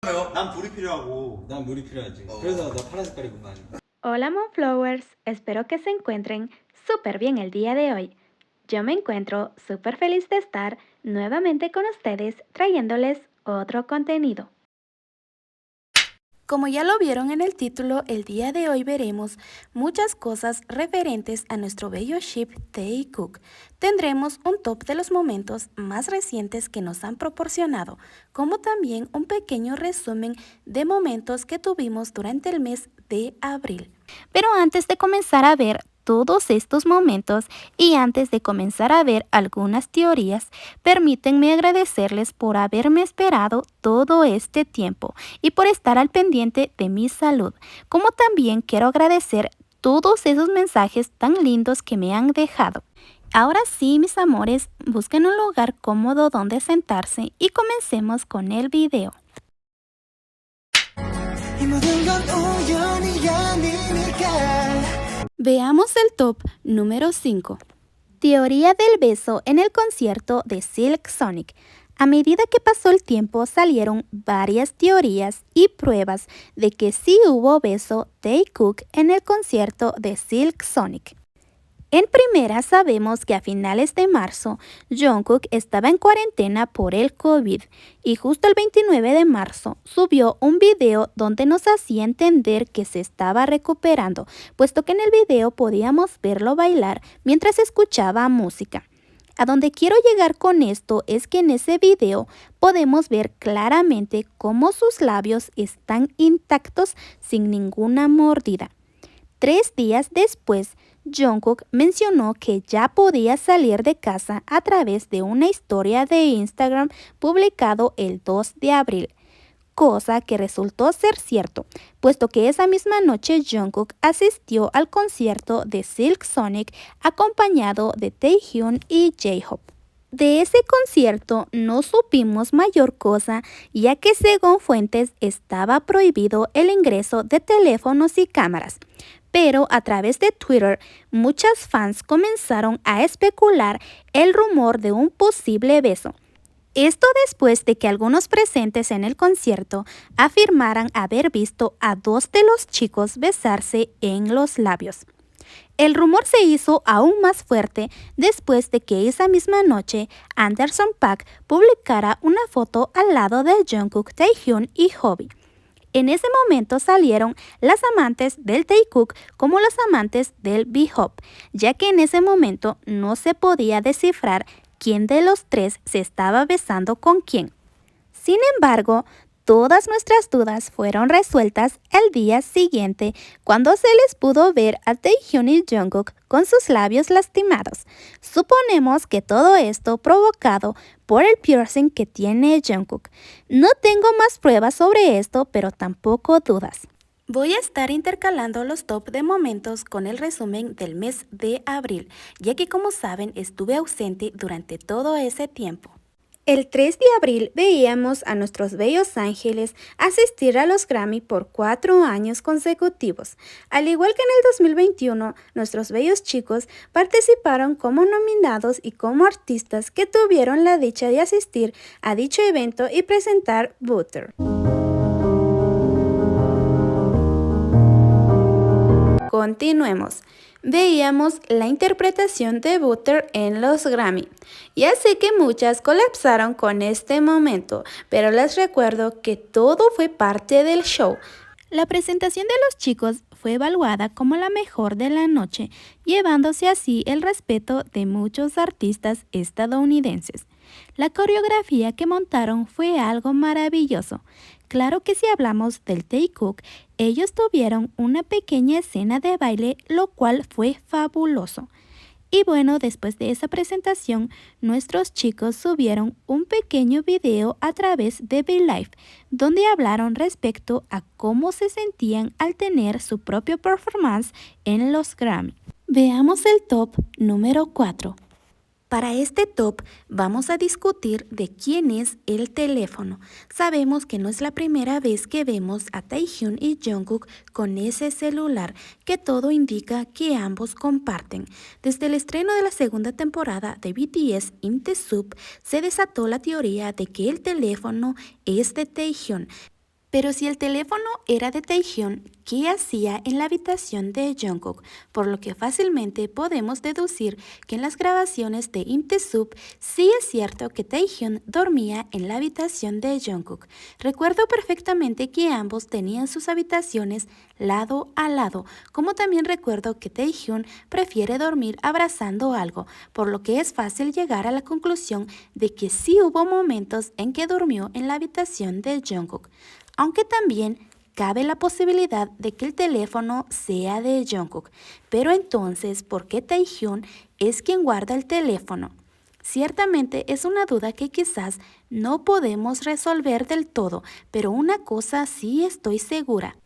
난 불이 필요하고. 난 물이 필요하지. 그래서 나 파란 색깔 입은 거 아니야? Hola Monflowers, espero que se encuentren súper bien el día de hoy. Yo me encuentro súper feliz de estar nuevamente con ustedes trayéndoles otro contenido. Como ya lo vieron en el título, el día de hoy veremos muchas cosas referentes a nuestro bello ship Taekook. Tendremos un top de los momentos más recientes que nos han proporcionado, como también un pequeño resumen de momentos que tuvimos durante el mes de abril. Pero antes de comenzar a ver todos estos momentos y antes de comenzar a ver algunas teorías, permítanme agradecerles por haberme esperado todo este tiempo y por estar al pendiente de mi salud, como también quiero agradecer todos esos mensajes tan lindos que me han dejado. Ahora sí, mis amores, busquen un lugar cómodo donde sentarse y comencemos con el video. Veamos el top número 5. Teoría del beso en el concierto de Silk Sonic. A medida que pasó el tiempo salieron varias teorías y pruebas de que sí hubo beso Taekook en el concierto de Silk Sonic. En primera sabemos que a finales de marzo, Jungkook estaba en cuarentena por el COVID y justo el 29 de marzo subió un video donde nos hacía entender que se estaba recuperando, puesto que en el video podíamos verlo bailar mientras escuchaba música. A donde quiero llegar con esto es que en ese video podemos ver claramente cómo sus labios están intactos sin ninguna mordida. 3 días después, Jungkook mencionó que ya podía salir de casa a través de una historia de Instagram publicado el 2 de abril, cosa que resultó ser cierto, puesto que esa misma noche Jungkook asistió al concierto de Silk Sonic acompañado de Taehyun y J-Hope. De ese concierto no supimos mayor cosa, ya que según fuentes estaba prohibido el ingreso de teléfonos y cámaras. Pero a través de Twitter, muchas fans comenzaron a especular el rumor de un posible beso. Esto después de que algunos presentes en el concierto afirmaran haber visto a 2 de los chicos besarse en los labios. El rumor se hizo aún más fuerte después de que esa misma noche Anderson .Paak publicara una foto al lado de Jungkook, Taehyun y Hobi. En ese momento salieron las amantes del Taekook como los amantes del B-Hop, ya que en ese momento no se podía descifrar quién de los 3 se estaba besando con quién. Sin embargo, todas nuestras dudas fueron resueltas el día siguiente cuando se les pudo ver a Taehyun y Jungkook con sus labios lastimados. Suponemos que todo esto provocado por el piercing que tiene Jungkook. No tengo más pruebas sobre esto, pero tampoco dudas. Voy a estar intercalando los top de momentos con el resumen del mes de abril, ya que como saben estuve ausente durante todo ese tiempo. El 3 de abril veíamos a nuestros bellos ángeles asistir a los Grammy por 4 años consecutivos. Al igual que en el 2021, nuestros bellos chicos participaron como nominados y como artistas que tuvieron la dicha de asistir a dicho evento y presentar Butter. Continuemos. Veíamos la interpretación de Butter en los Grammy. Ya sé que muchas colapsaron con este momento, pero les recuerdo que todo fue parte del show. La presentación de los chicos fue evaluada como la mejor de la noche, llevándose así el respeto de muchos artistas estadounidenses. La coreografía que montaron fue algo maravilloso. Claro que si hablamos del Taekook, ellos tuvieron una pequeña escena de baile, lo cual fue fabuloso. Y bueno, después de esa presentación, nuestros chicos subieron un pequeño video a través de V-Live, donde hablaron respecto a cómo se sentían al tener su propio performance en los Grammy. Veamos el top número 4. Para este top vamos a discutir de quién es el teléfono. Sabemos que no es la primera vez que vemos a Taehyun y Jungkook con ese celular, que todo indica que ambos comparten. Desde el estreno de la segunda temporada de BTS In The Soup se desató la teoría de que el teléfono es de Taehyun. Pero si el teléfono era de Taehyun, ¿qué hacía en la habitación de Jungkook? Por lo que fácilmente podemos deducir que en las grabaciones de Imtesub sí es cierto que Taehyun dormía en la habitación de Jungkook. Recuerdo perfectamente que ambos tenían sus habitaciones lado a lado, como también recuerdo que Taehyun prefiere dormir abrazando algo, por lo que es fácil llegar a la conclusión de que sí hubo momentos en que durmió en la habitación de Jungkook. Aunque también cabe la posibilidad de que el teléfono sea de Jungkook. Pero entonces, ¿por qué Taehyun es quien guarda el teléfono? Ciertamente es una duda que quizás no podemos resolver del todo, pero una cosa sí estoy segura.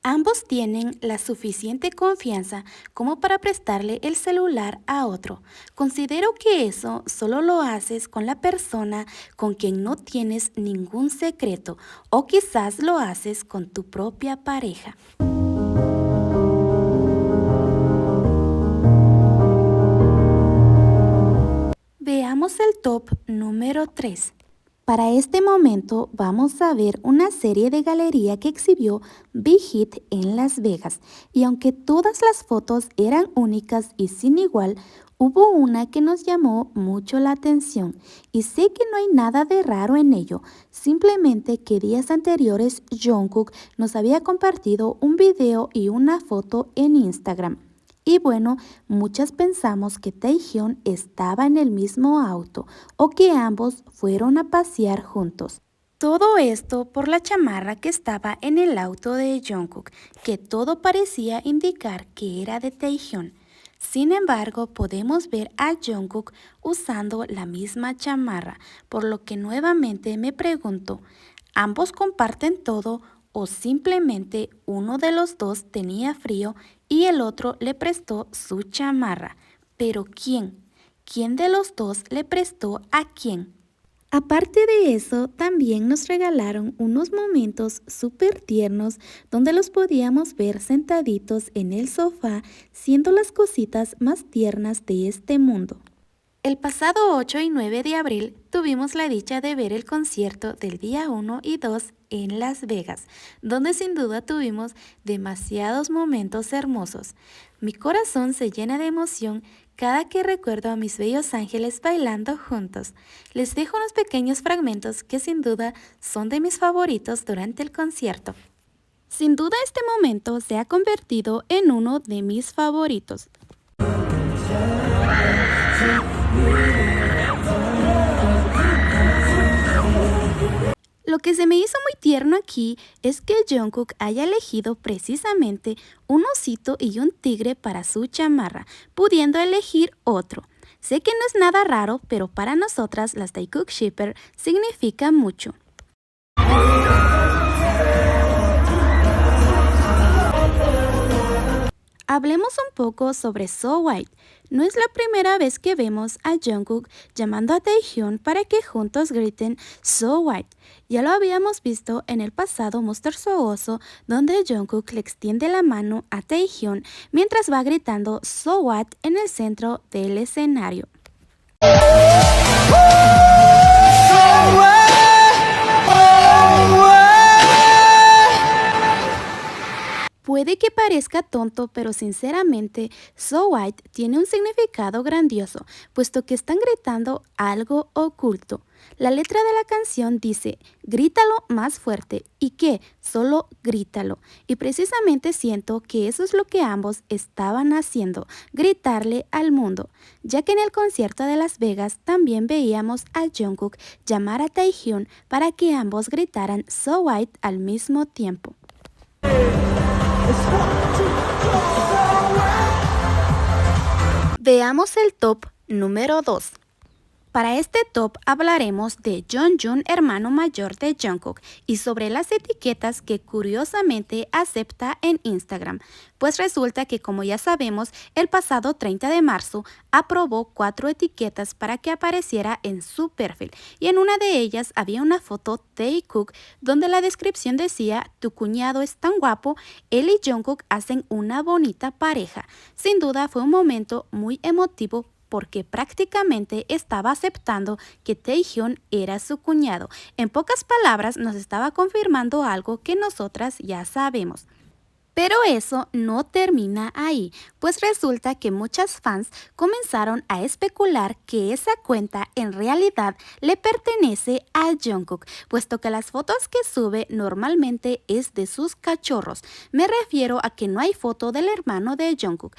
Ambos tienen la suficiente confianza como para prestarle el celular a otro. Considero que eso solo lo haces con la persona con quien no tienes ningún secreto, o quizás lo haces con tu propia pareja. Veamos el top número 3. Para este momento vamos a ver una serie de galería que exhibió Big Hit en Las Vegas, y aunque todas las fotos eran únicas y sin igual, hubo una que nos llamó mucho la atención, y sé que no hay nada de raro en ello, simplemente que días anteriores Jungkook nos había compartido un video y una foto en Instagram. Y bueno, muchas pensamos que Taehyun estaba en el mismo auto o que ambos fueron a pasear juntos. Todo esto por la chamarra que estaba en el auto de Jungkook, que todo parecía indicar que era de Taehyun. Sin embargo, podemos ver a Jungkook usando la misma chamarra, por lo que nuevamente me pregunto, ¿ambos comparten todo o simplemente uno de los dos tenía frío y el otro le prestó su chamarra? ¿Pero quién? ¿Quién de los dos le prestó a quién? Aparte de eso, también nos regalaron unos momentos súper tiernos donde los podíamos ver sentaditos en el sofá, siendo las cositas más tiernas de este mundo. El pasado 8 y 9 de abril tuvimos la dicha de ver el concierto del día 1 y 2 en Las Vegas, donde sin duda tuvimos demasiados momentos hermosos. Mi corazón se llena de emoción cada que recuerdo a mis bellos ángeles bailando juntos. Les dejo unos pequeños fragmentos que sin duda son de mis favoritos durante el concierto. Sin duda este momento se ha convertido en uno de mis favoritos. Lo que se me hizo muy tierno aquí es que Jungkook haya elegido precisamente un osito y un tigre para su chamarra, pudiendo elegir otro. Sé que no es nada raro, pero para nosotras las Taekook Shipper significa mucho. Hablemos un poco sobre So White. No es la primera vez que vemos a Jungkook llamando a Taehyun para que juntos griten So White. Ya lo habíamos visto en el pasado Monster So Oso, donde Jungkook le extiende la mano a Taehyun mientras va gritando So What en el centro del escenario. Puede que parezca tonto, pero sinceramente, So White tiene un significado grandioso, puesto que están gritando algo oculto. La letra de la canción dice, grítalo más fuerte, ¿y qué? Solo grítalo. Y precisamente siento que eso es lo que ambos estaban haciendo, gritarle al mundo, ya que en el concierto de Las Vegas también veíamos a Jungkook llamar a Taehyun para que ambos gritaran So White al mismo tiempo. Veamos el top número 2. Para este top hablaremos de Jonghyun, hermano mayor de Jungkook, y sobre las etiquetas que curiosamente acepta en Instagram. Pues resulta que, como ya sabemos, el pasado 30 de marzo aprobó 4 etiquetas para que apareciera en su perfil, y en una de ellas había una foto de Taekook donde la descripción decía: tu cuñado es tan guapo, él y Jungkook hacen una bonita pareja. Sin duda fue un momento muy emotivo porque prácticamente estaba aceptando que Taehyun era su cuñado. En pocas palabras, nos estaba confirmando algo que nosotras ya sabemos. Pero eso no termina ahí, pues resulta que muchas fans comenzaron a especular que esa cuenta en realidad le pertenece a Jungkook, puesto que las fotos que sube normalmente es de sus cachorros. Me refiero a que no hay foto del hermano de Jungkook.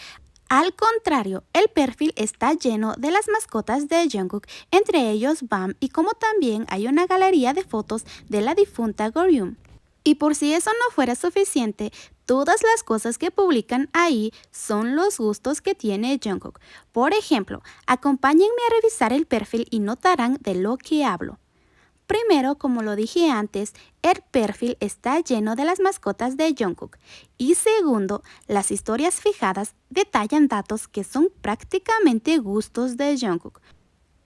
Al contrario, el perfil está lleno de las mascotas de Jungkook, entre ellos Bam, y como también hay una galería de fotos de la difunta Goryeo. Y por si eso no fuera suficiente, todas las cosas que publican ahí son los gustos que tiene Jungkook. Por ejemplo, acompáñenme a revisar el perfil y notarán de lo que hablo. Primero, como lo dije antes, el perfil está lleno de las mascotas de Jungkook. Y segundo, las historias fijadas detallan datos que son prácticamente gustos de Jungkook.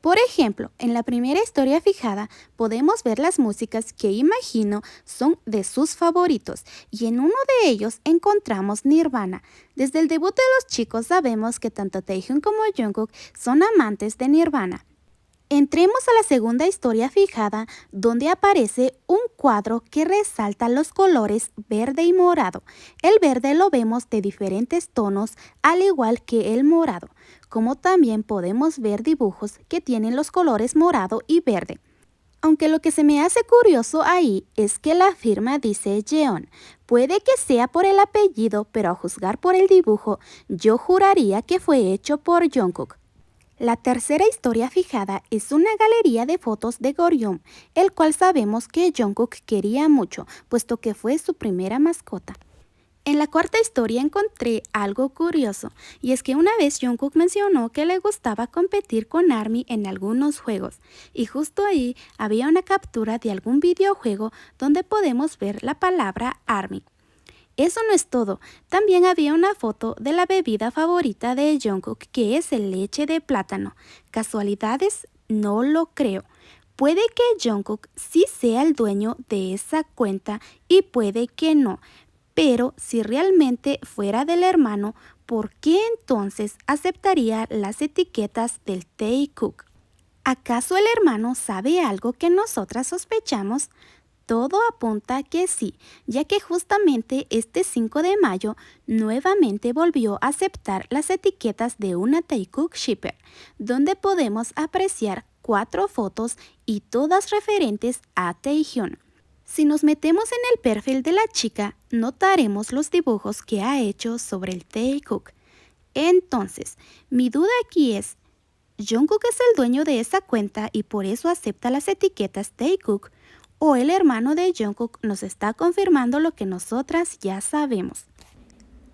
Por ejemplo, en la primera historia fijada podemos ver las músicas que imagino son de sus favoritos y en uno de ellos encontramos Nirvana. Desde el debut de los chicos sabemos que tanto Taehyun como Jungkook son amantes de Nirvana. Entremos a la segunda historia fijada, donde aparece un cuadro que resalta los colores verde y morado. El verde lo vemos de diferentes tonos, al igual que el morado, como también podemos ver dibujos que tienen los colores morado y verde. Aunque lo que se me hace curioso ahí es que la firma dice Jeon. Puede que sea por el apellido, pero a juzgar por el dibujo, yo juraría que fue hecho por Jungkook. La tercera historia fijada es una galería de fotos de Goryeo, el cual sabemos que Jungkook quería mucho, puesto que fue su primera mascota. En la cuarta historia encontré algo curioso, y es que una vez Jungkook mencionó que le gustaba competir con ARMY en algunos juegos, y justo ahí había una captura de algún videojuego donde podemos ver la palabra ARMY. Eso no es todo, también había una foto de la bebida favorita de Jungkook, que es el leche de plátano. ¿Casualidades? No lo creo. Puede que Jungkook sí sea el dueño de esa cuenta y puede que no, pero si realmente fuera del hermano, ¿por qué entonces aceptaría las etiquetas del Taekook? ¿Acaso el hermano sabe algo que nosotras sospechamos? Todo apunta que sí, ya que justamente este 5 de mayo nuevamente volvió a aceptar las etiquetas de una Taekook shipper, donde podemos apreciar 4 fotos y todas referentes a Taehyun. Si nos metemos en el perfil de la chica, notaremos los dibujos que ha hecho sobre el Taekook. Entonces, mi duda aquí es, ¿Jungkook es el dueño de esa cuenta y por eso acepta las etiquetas Taekook? ¿O el hermano de Jungkook nos está confirmando lo que nosotras ya sabemos?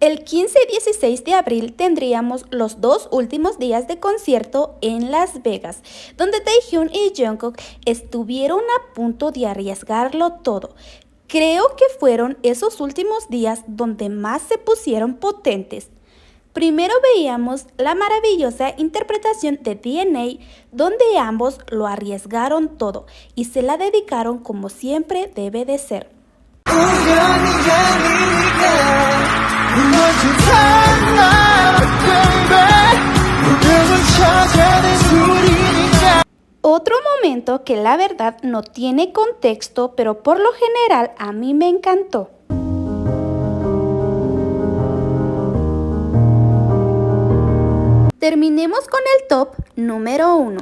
El 15 y 16 de abril tendríamos los 2 últimos días de concierto en Las Vegas, donde Taehyun y Jungkook estuvieron a punto de arriesgarlo todo. Creo que fueron esos últimos días donde más se pusieron potentes. Primero veíamos la maravillosa interpretación de DNA, donde ambos lo arriesgaron todo y se la dedicaron como siempre debe de ser. Otro momento que la verdad no tiene contexto, pero por lo general a mí me encantó. Terminemos con el top número 1.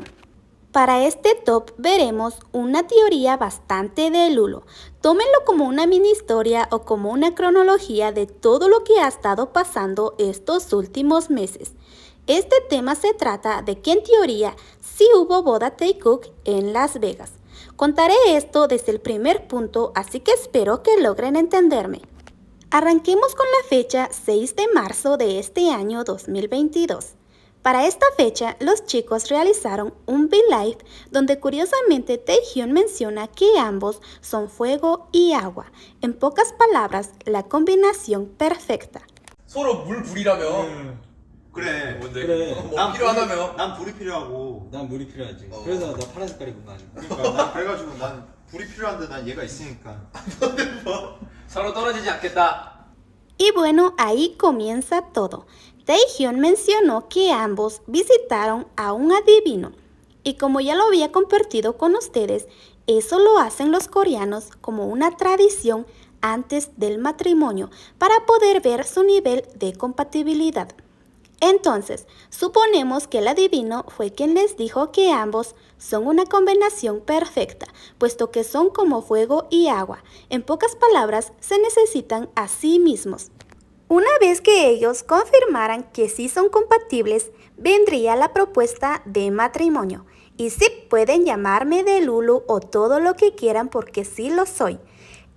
Para este top veremos una teoría bastante de Lulo. Tómenlo como una mini historia o como una cronología de todo lo que ha estado pasando estos últimos meses. Este tema se trata de que en teoría sí hubo boda Taekook en Las Vegas. Contaré esto desde el primer punto, así que espero que logren entenderme. Arranquemos con la fecha 6 de marzo de este año 2022. Para esta fecha, los chicos realizaron un V-Live donde curiosamente Taehyun menciona que ambos son fuego y agua. En pocas palabras, la combinación perfecta. 서로 물 불이라며. 그래. 뭔데? 그래. 뭐 필요하다며. 난 불이 필요하고. 난 물이 필요하지. 그래서 나 파란 색깔 입은 거 아니야? 그러니까 난 그래가지고 난 불이 필요한데 난 얘가 있으니까. 서로 떨어지지 않겠다. Y bueno, ahí comienza todo. Taehyun mencionó que ambos visitaron a un adivino. Y como ya lo había compartido con ustedes, eso lo hacen los coreanos como una tradición antes del matrimonio para poder ver su nivel de compatibilidad. Entonces, suponemos que el adivino fue quien les dijo que ambos son una combinación perfecta, puesto que son como fuego y agua. En pocas palabras, se necesitan a sí mismos. Una vez que ellos confirmaran que sí son compatibles, vendría la propuesta de matrimonio. Y sí, pueden llamarme de Lulu o todo lo que quieran porque sí lo soy.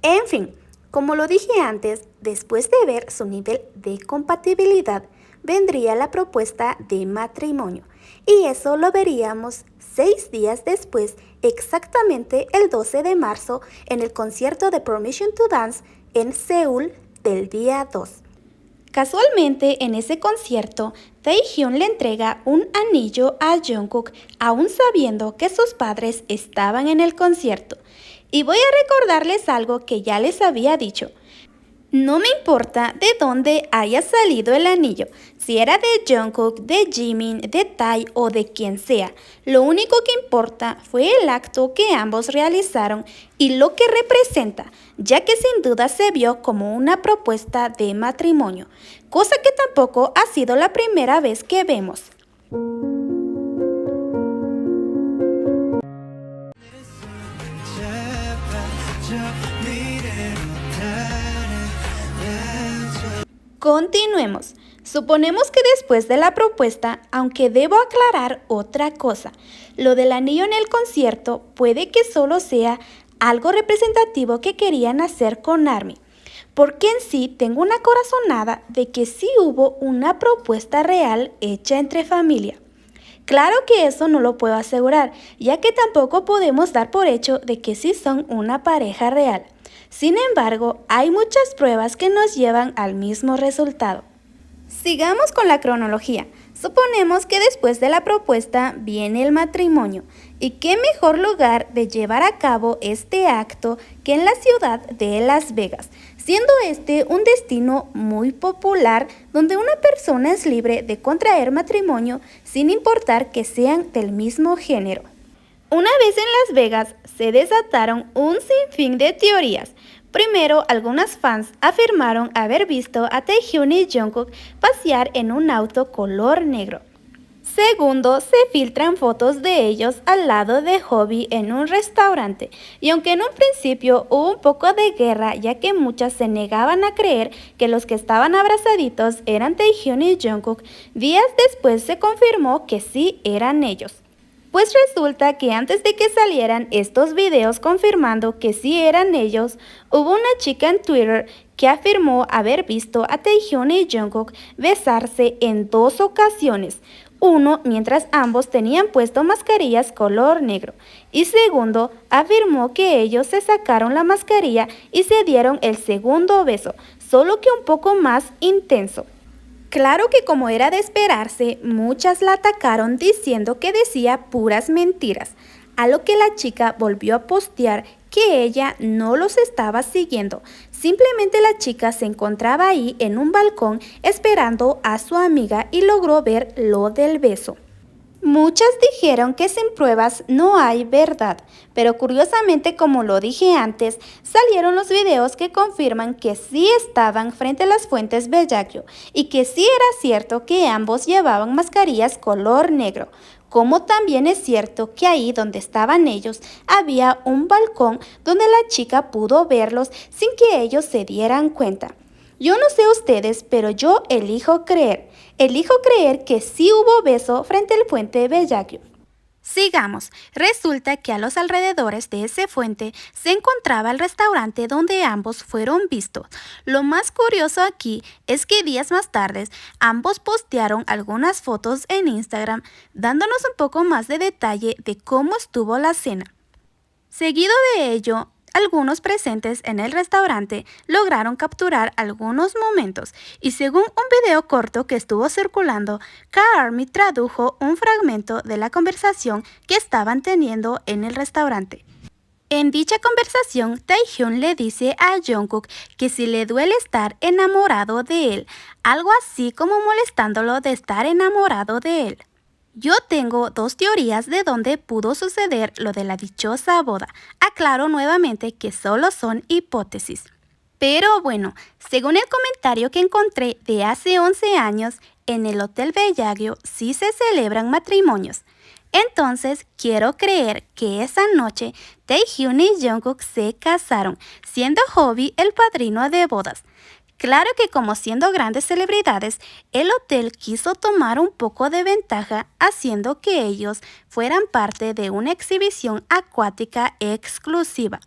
En fin, como lo dije antes, después de ver su nivel de compatibilidad, vendría la propuesta de matrimonio. Y eso lo veríamos 6 días después, exactamente el 12 de marzo, en el concierto de Permission to Dance en Seúl del día 2. Casualmente, en ese concierto, Taehyun le entrega un anillo a Jungkook, aún sabiendo que sus padres estaban en el concierto. Y voy a recordarles algo que ya les había dicho. No me importa de dónde haya salido el anillo, si era de Jungkook, de Jimin, de Tae o de quien sea. Lo único que importa fue el acto que ambos realizaron y lo que representa, ya que sin duda se vio como una propuesta de matrimonio, cosa que tampoco ha sido la primera vez que vemos. Continuemos. Suponemos que después de la propuesta, aunque debo aclarar otra cosa, lo del anillo en el concierto puede que solo sea algo representativo que querían hacer con ARMY, porque en sí tengo una corazonada de que sí hubo una propuesta real hecha entre familia. Claro que eso no lo puedo asegurar, ya que tampoco podemos dar por hecho de que sí son una pareja real. Sin embargo, hay muchas pruebas que nos llevan al mismo resultado. Sigamos con la cronología. Suponemos que después de la propuesta viene el matrimonio. ¿Y qué mejor lugar de llevar a cabo este acto que en la ciudad de Las Vegas? Siendo este un destino muy popular donde una persona es libre de contraer matrimonio sin importar que sean del mismo género. Una vez en Las Vegas se desataron un sinfín de teorías. Primero, algunas fans afirmaron haber visto a Taehyun y Jungkook pasear en un auto color negro. Segundo, se filtran fotos de ellos al lado de Hobby en un restaurante, y aunque en un principio hubo un poco de guerra ya que muchas se negaban a creer que los que estaban abrazaditos eran Taehyun y Jungkook, días después se confirmó que sí eran ellos. Pues resulta que antes de que salieran estos videos confirmando que sí eran ellos, hubo una chica en Twitter que afirmó haber visto a Taehyun y Jungkook besarse en 2 ocasiones. Uno, mientras ambos tenían puesto mascarillas color negro. Y segundo, afirmó que ellos se sacaron la mascarilla y se dieron el segundo beso, solo que un poco más intenso. Claro que como era de esperarse, muchas la atacaron diciendo que decía puras mentiras, a lo que la chica volvió a postear que ella no los estaba siguiendo. Simplemente la chica se encontraba ahí en un balcón esperando a su amiga y logró ver lo del beso. Muchas dijeron que sin pruebas no hay verdad, pero curiosamente, como lo dije antes, salieron los videos que confirman que sí estaban frente a las fuentes Bellagio y que sí era cierto que ambos llevaban mascarillas color negro, como también es cierto que ahí donde estaban ellos había un balcón donde la chica pudo verlos sin que ellos se dieran cuenta. Yo no sé ustedes, pero yo elijo creer que sí hubo beso frente al puente Bellagio. Sigamos. Resulta que a los alrededores de ese fuente se encontraba el restaurante donde ambos fueron vistos. Lo más curioso aquí es que días más tarde ambos postearon algunas fotos en Instagram dándonos un poco más de detalle de cómo estuvo la cena. Seguido de ello, algunos presentes en el restaurante lograron capturar algunos momentos y según un video corto que estuvo circulando, K-ARMY tradujo un fragmento de la conversación que estaban teniendo en el restaurante. En dicha conversación, Taehyun le dice a Jungkook que si le duele estar enamorado de él, algo así como molestándolo de estar enamorado de él. Yo tengo dos teorías de dónde pudo suceder lo de la dichosa boda. Aclaro nuevamente que solo son hipótesis. Pero bueno, según el comentario que encontré de hace 11 años, en el Hotel Bellagio sí se celebran matrimonios. Entonces, quiero creer que esa noche Taehyun y Jungkook se casaron, siendo Hobi el padrino de bodas. Claro que como siendo grandes celebridades, el hotel quiso tomar un poco de ventaja haciendo que ellos fueran parte de una exhibición acuática exclusiva.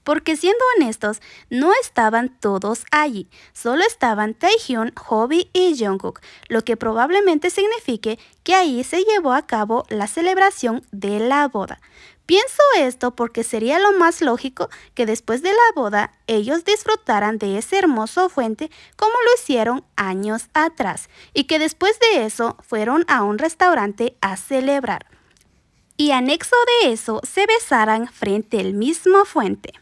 Porque siendo honestos, no estaban todos allí, solo estaban Taehyun, Hobi y Jungkook, lo que probablemente signifique que ahí se llevó a cabo la celebración de la boda. Pienso esto porque sería lo más lógico que después de la boda ellos disfrutaran de ese hermoso fuente como lo hicieron años atrás y que después de eso fueron a un restaurante a celebrar. Y anexo de eso se besaran frente al mismo fuente.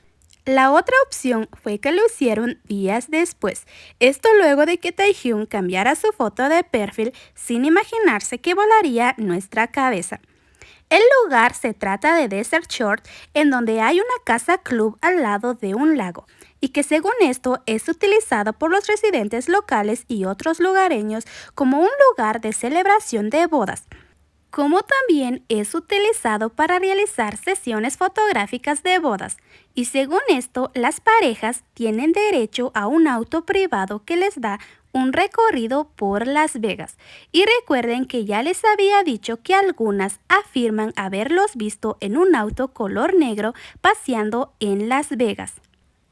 La otra opción fue que lo hicieron días después, esto luego de que Taehyun cambiara su foto de perfil sin imaginarse que volaría nuestra cabeza. El lugar se trata de Desert Shore, en donde hay una casa club al lado de un lago, y que según esto es utilizado por los residentes locales y otros lugareños como un lugar de celebración de bodas, como también es utilizado para realizar sesiones fotográficas de bodas. Y según esto, las parejas tienen derecho a un auto privado que les da un recorrido por Las Vegas. Y recuerden que ya les había dicho que algunas afirman haberlos visto en un auto color negro paseando en Las Vegas.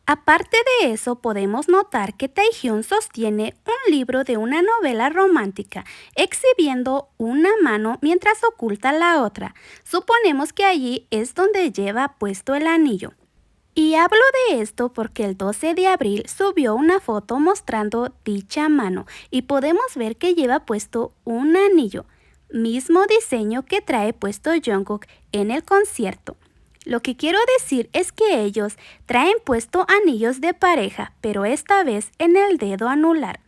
Aparte de eso, podemos notar que Taehyun sostiene un libro de una novela romántica, exhibiendo una mano mientras oculta la otra. Suponemos que allí es donde lleva puesto el anillo. Y hablo de esto porque el 12 de abril subió una foto mostrando dicha mano y podemos ver que lleva puesto un anillo, mismo diseño que trae puesto Jungkook en el concierto. Lo que quiero decir es que ellos traen puesto anillos de pareja, pero esta vez en el dedo anular.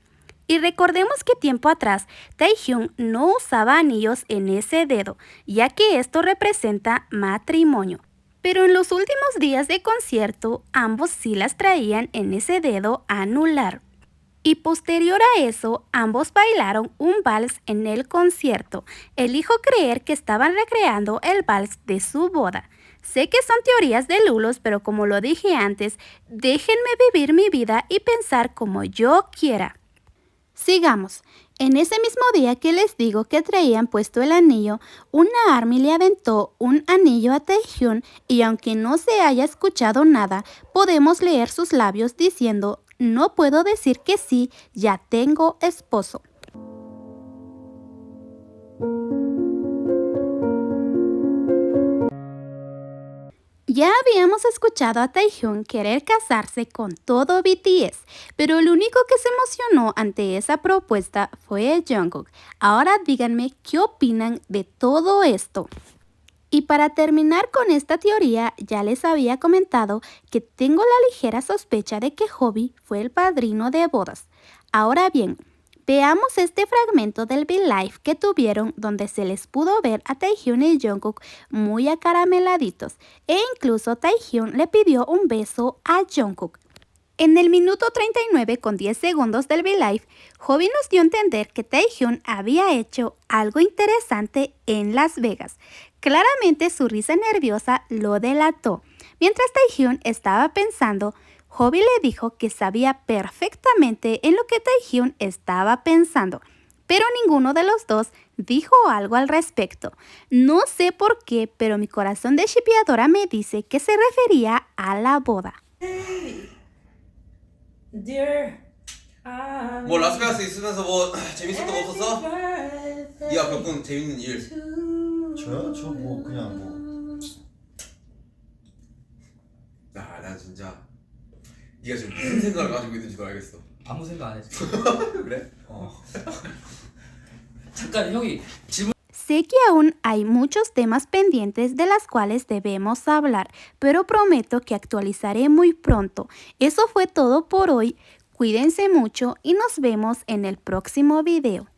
Y recordemos que tiempo atrás, Taehyun no usaba anillos en ese dedo, ya que esto representa matrimonio. Pero en los últimos días de concierto, ambos sí las traían en ese dedo anular. Y posterior a eso, ambos bailaron un vals en el concierto. Elijo creer que estaban recreando el vals de su boda. Sé que son teorías de lulos, pero como lo dije antes, déjenme vivir mi vida y pensar como yo quiera. Sigamos. En ese mismo día que les digo que traían puesto el anillo, una ARMY le aventó un anillo a Taehyun y aunque no se haya escuchado nada, podemos leer sus labios diciendo: "No puedo decir que sí, ya tengo esposo". Ya habíamos escuchado a Taehyun querer casarse con todo BTS, pero el único que se emocionó ante esa propuesta fue Jungkook. Ahora díganme qué opinan de todo esto. Y para terminar con esta teoría, ya les había comentado que tengo la ligera sospecha de que Hobi fue el padrino de bodas. Ahora bien, veamos este fragmento del V-Live que tuvieron donde se les pudo ver a Taehyun y Jungkook muy acarameladitos e incluso Taehyun le pidió un beso a Jungkook. En el minuto 39 con 10 segundos del V-Live, Hobi nos dio a entender que Taehyun había hecho algo interesante en Las Vegas. Claramente su risa nerviosa lo delató. Mientras Taehyun estaba pensando, Hobi le dijo que sabía perfectamente en lo que Taehyun estaba pensando, pero ninguno de los dos dijo algo al respecto. No sé por qué, pero mi corazón de shippeadora me dice que se refería a la boda. Dear, 뭐 라스베가스 있으면서 뭐 재밌었던 거 없었어? 네가 겪은 재밌는 일. 저요? 저 뭐 그냥 뭐 난 진짜 네가 지금 무슨 생각을 가지고 있는지도 알겠어. 아무 생각 안 했어. 그래? 잠깐 형이 질문. Sé que aún hay muchos temas pendientes de las cuales debemos hablar, pero prometo que actualizaré muy pronto. Eso fue todo por hoy. Cuídense mucho y nos vemos en el próximo video.